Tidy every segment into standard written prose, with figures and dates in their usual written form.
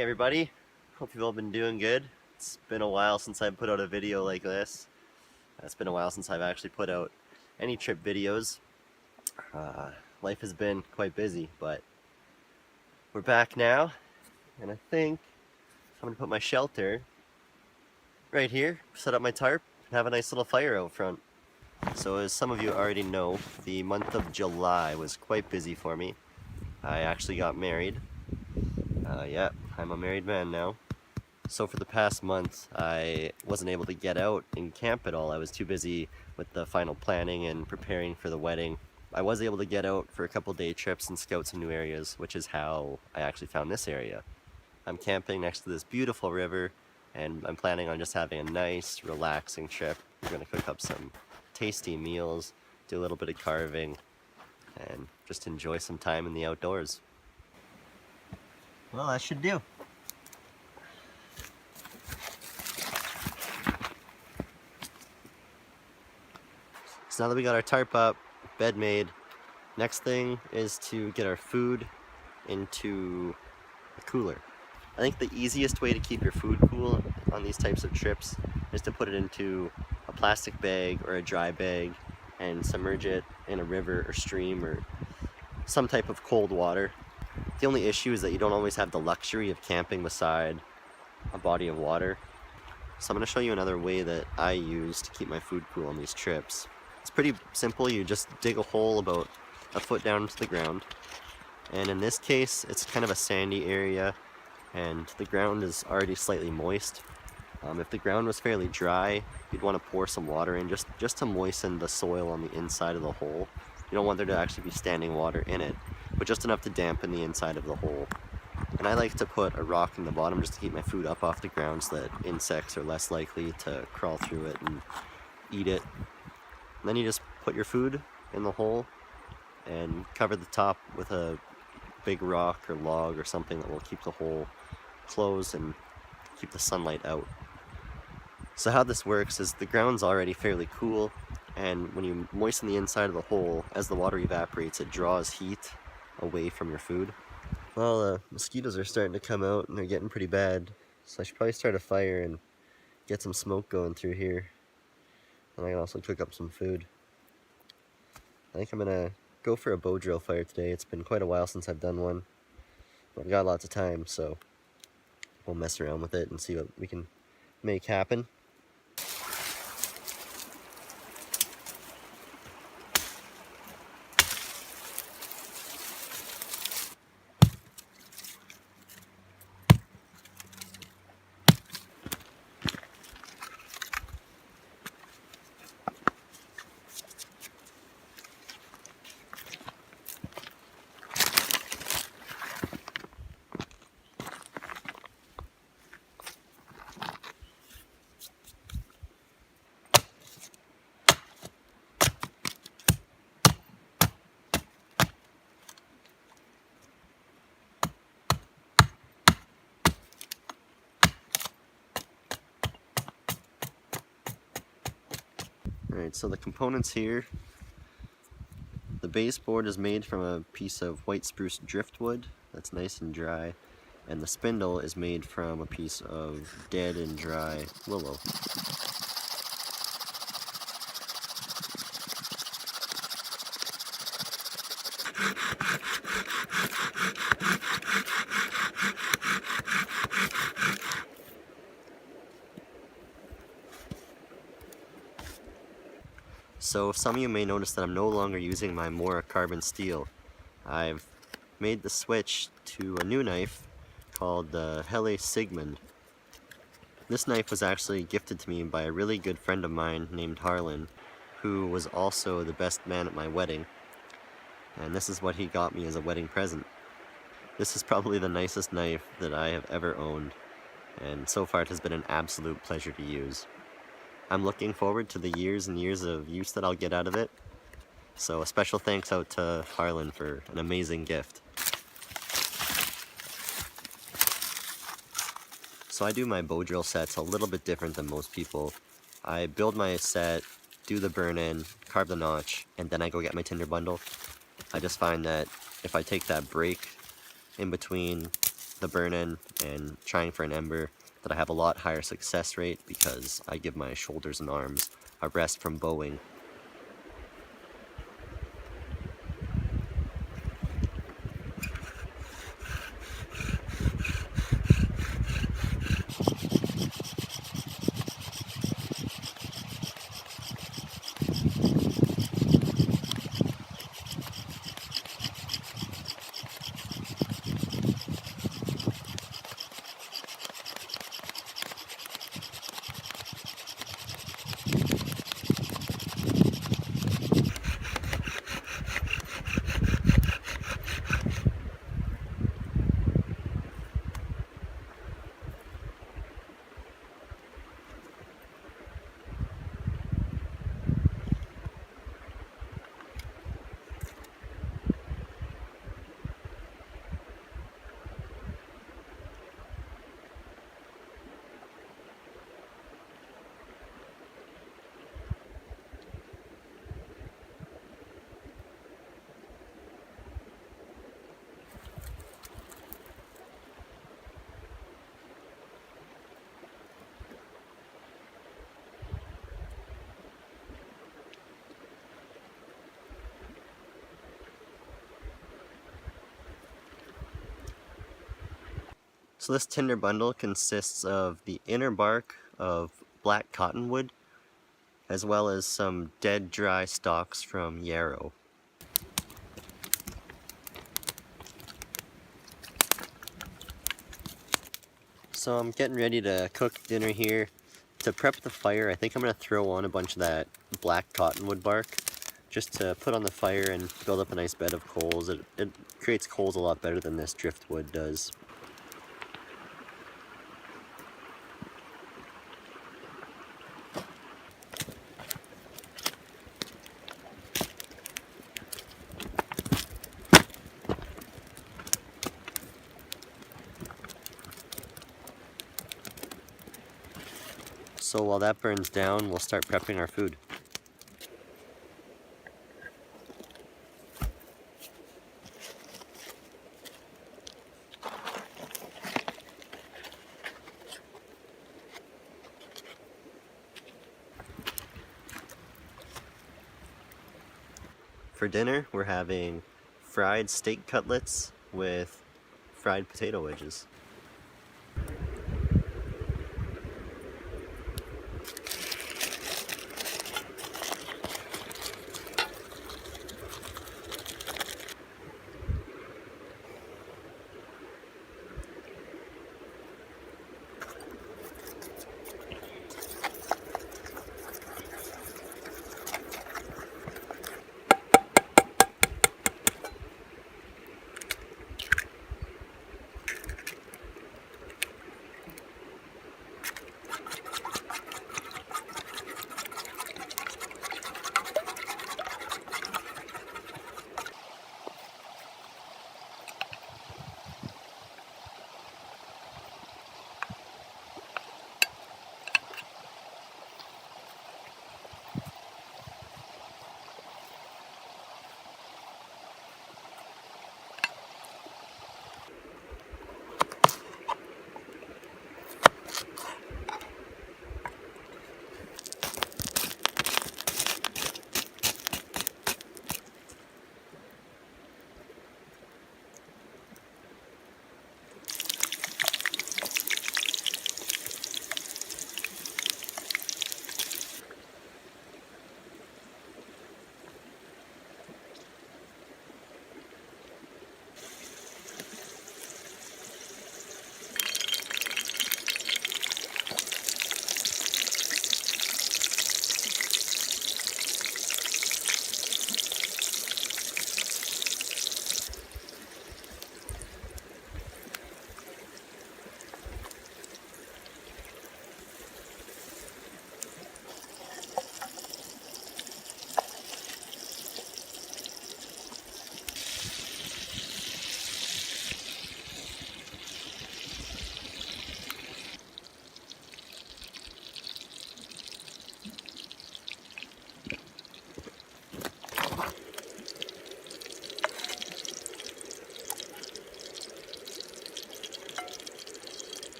Hey everybody, hope you've all been doing good. It's been a while since I put out a video like this. It's been a while since I've actually put out any trip videos. Life has been quite busy, but we're back now, and I think I'm gonna put my shelter right here, set up my tarp, and have a nice little fire out front. So as some of you already know, the month of July was quite busy for me. I actually got married. Yeah, I'm a married man now. So for the past month, I wasn't able to get out and camp at all. I was too busy with the final planning and preparing for the wedding. I was able to get out for a couple day trips and scout some new areas, which is how I actually found this area. I'm camping next to this beautiful river, and I'm planning on just having a nice, relaxing trip. We're gonna cook up some tasty meals, do a little bit of carving, and just enjoy some time in the outdoors. Well, that should do. So now that we got our tarp up, bed made, next thing is to get our food into a cooler. I think the easiest way to keep your food cool on these types of trips is to put it into a plastic bag or a dry bag and submerge it in a river or stream or some type of cold water. The only issue is that you don't always have the luxury of camping beside a body of water. So I'm going to show you another way that I use to keep my food cool on these trips. It's pretty simple. You just dig a hole about a foot down into the ground, and in this case it's kind of a sandy area and the ground is already slightly moist. If the ground was fairly dry, you'd want to pour some water in just to moisten the soil on the inside of the hole. You don't want there to actually be standing water in it, but just enough to dampen the inside of the hole. And I like to put a rock in the bottom just to keep my food up off the ground so that insects are less likely to crawl through it and eat it. And then you just put your food in the hole and cover the top with a big rock or log or something that will keep the hole closed and keep the sunlight out. So how this works is the ground's already fairly cool, and when you moisten the inside of the hole, as the water evaporates, it draws heat away from your food. Well, mosquitoes are starting to come out and they're getting pretty bad, so I should probably start a fire and get some smoke going through here. And I can also cook up some food. I think I'm gonna go for a bow drill fire today. It's been quite a while since I've done one, but I've got lots of time, so we'll mess around with it and see what we can make happen. Alright, so the components here, the baseboard is made from a piece of white spruce driftwood that's nice and dry, and the spindle is made from a piece of dead and dry willow. So some of you may notice that I'm no longer using my Mora carbon steel. I've made the switch to a new knife called the Hele Sigmund. This knife was actually gifted to me by a really good friend of mine named Harlan, who was also the best man at my wedding. And this is what he got me as a wedding present. This is probably the nicest knife that I have ever owned, and so far it has been an absolute pleasure to use. I'm looking forward to the years and years of use that I'll get out of it. So a special thanks out to Harlan for an amazing gift. So I do my bow drill sets a little bit different than most people. I build my set, do the burn-in, carve the notch, and then I go get my tinder bundle. I just find that if I take that break in between the burn-in and trying for an ember that I have a lot higher success rate because I give my shoulders and arms a rest from bowing. So this tinder bundle consists of the inner bark of black cottonwood, as well as some dead dry stalks from yarrow. So I'm getting ready to cook dinner here. To prep the fire, I think I'm going to throw on a bunch of that black cottonwood bark just to put on the fire and build up a nice bed of coals. It creates coals a lot better than this driftwood does. So while that burns down, we'll start prepping our food. For dinner, we're having fried steak cutlets with fried potato wedges.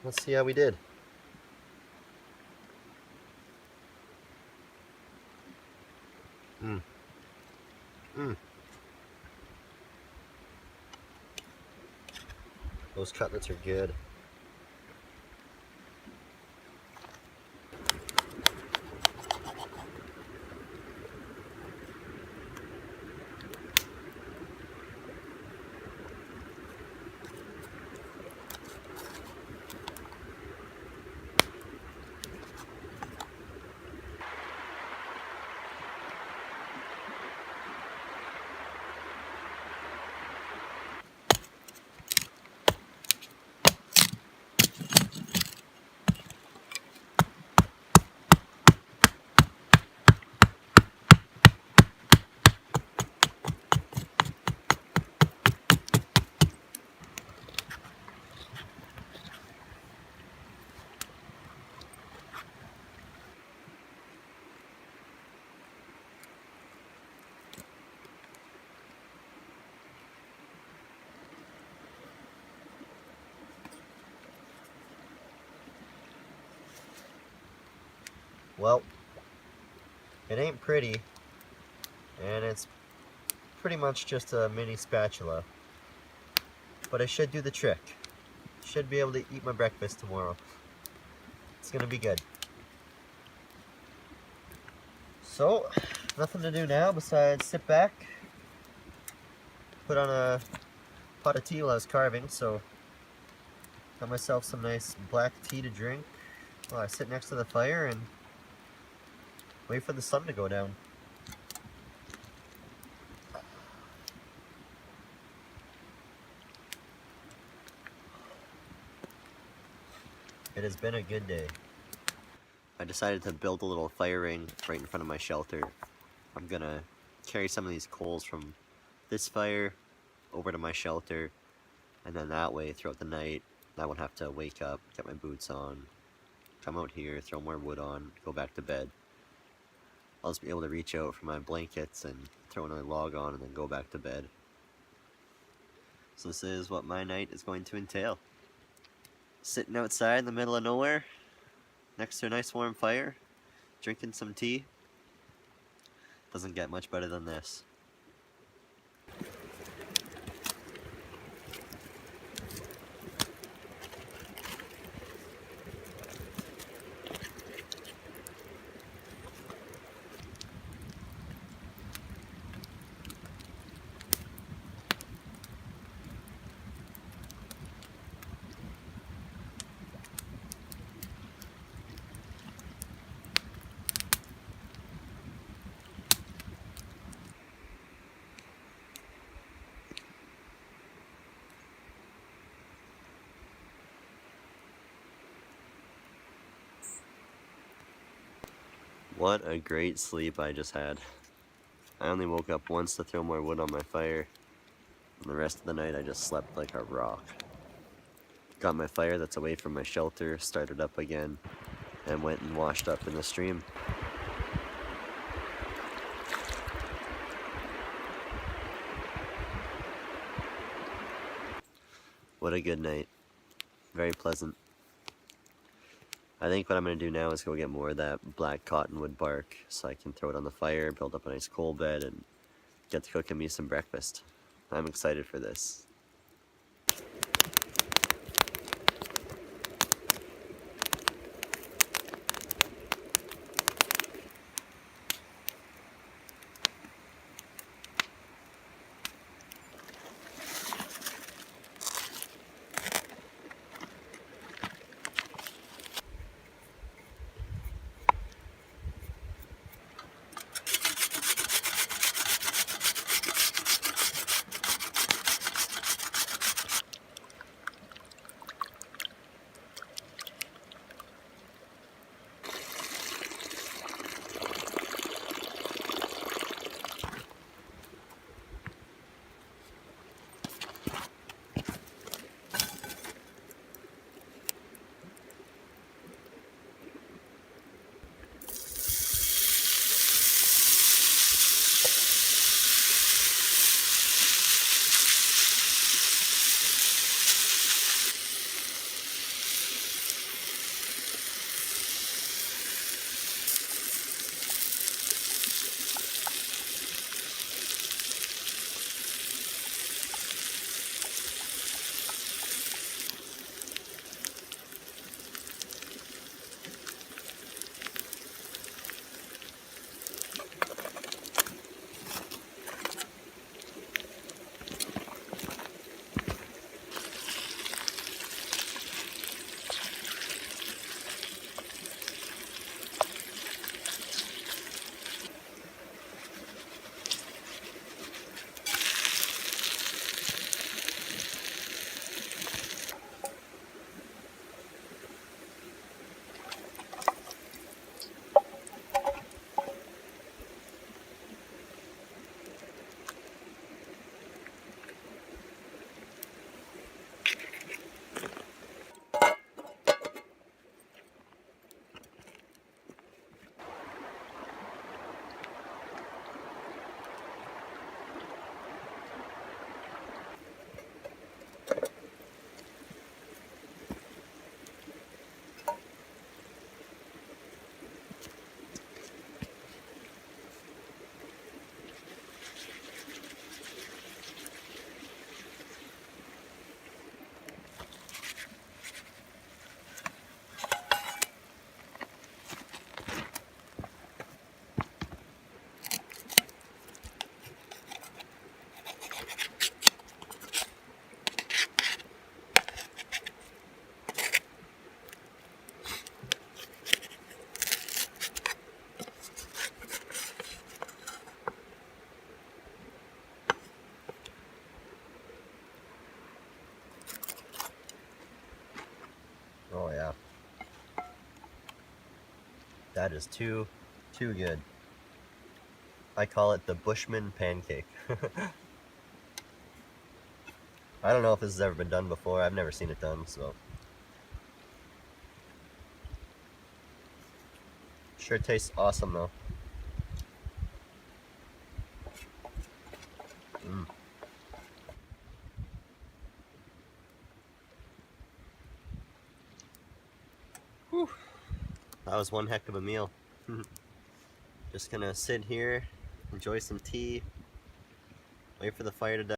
let's see how we did. Mm. Mm. Those cutlets are good. Well, it ain't pretty, and it's pretty much just a mini spatula, but it should do the trick. Should be able to eat my breakfast tomorrow. It's gonna be good. So, nothing to do now besides sit back, put on a pot of tea while I was carving, so got myself some nice black tea to drink while I sit next to the fire and wait for the sun to go down. It has been a good day. I decided to build a little fire ring right in front of my shelter. I'm gonna carry some of these coals from this fire over to my shelter, and then that way throughout the night I won't have to wake up, get my boots on, come out here, throw more wood on, go back to bed. I'll just be able to reach out for my blankets and throw another log on and then go back to bed. So this is what my night is going to entail. Sitting outside in the middle of nowhere, next to a nice warm fire, drinking some tea. Doesn't get much better than this. What a great sleep I just had. I only woke up once to throw more wood on my fire, and the rest of the night I just slept like a rock. Got my fire that's away from my shelter, started up again, and went and washed up in the stream. What a good night. Very pleasant. I think what I'm going to do now is go get more of that black cottonwood bark so I can throw it on the fire, build up a nice coal bed, and get to cooking me some breakfast. I'm excited for this. That is too good. I call it the Bushman pancake. I don't know if this has ever been done before. I've never seen it done, so. Sure tastes awesome though. Mm. Whew. That was one heck of a meal. Just gonna sit here, enjoy some tea, wait for the fire to die.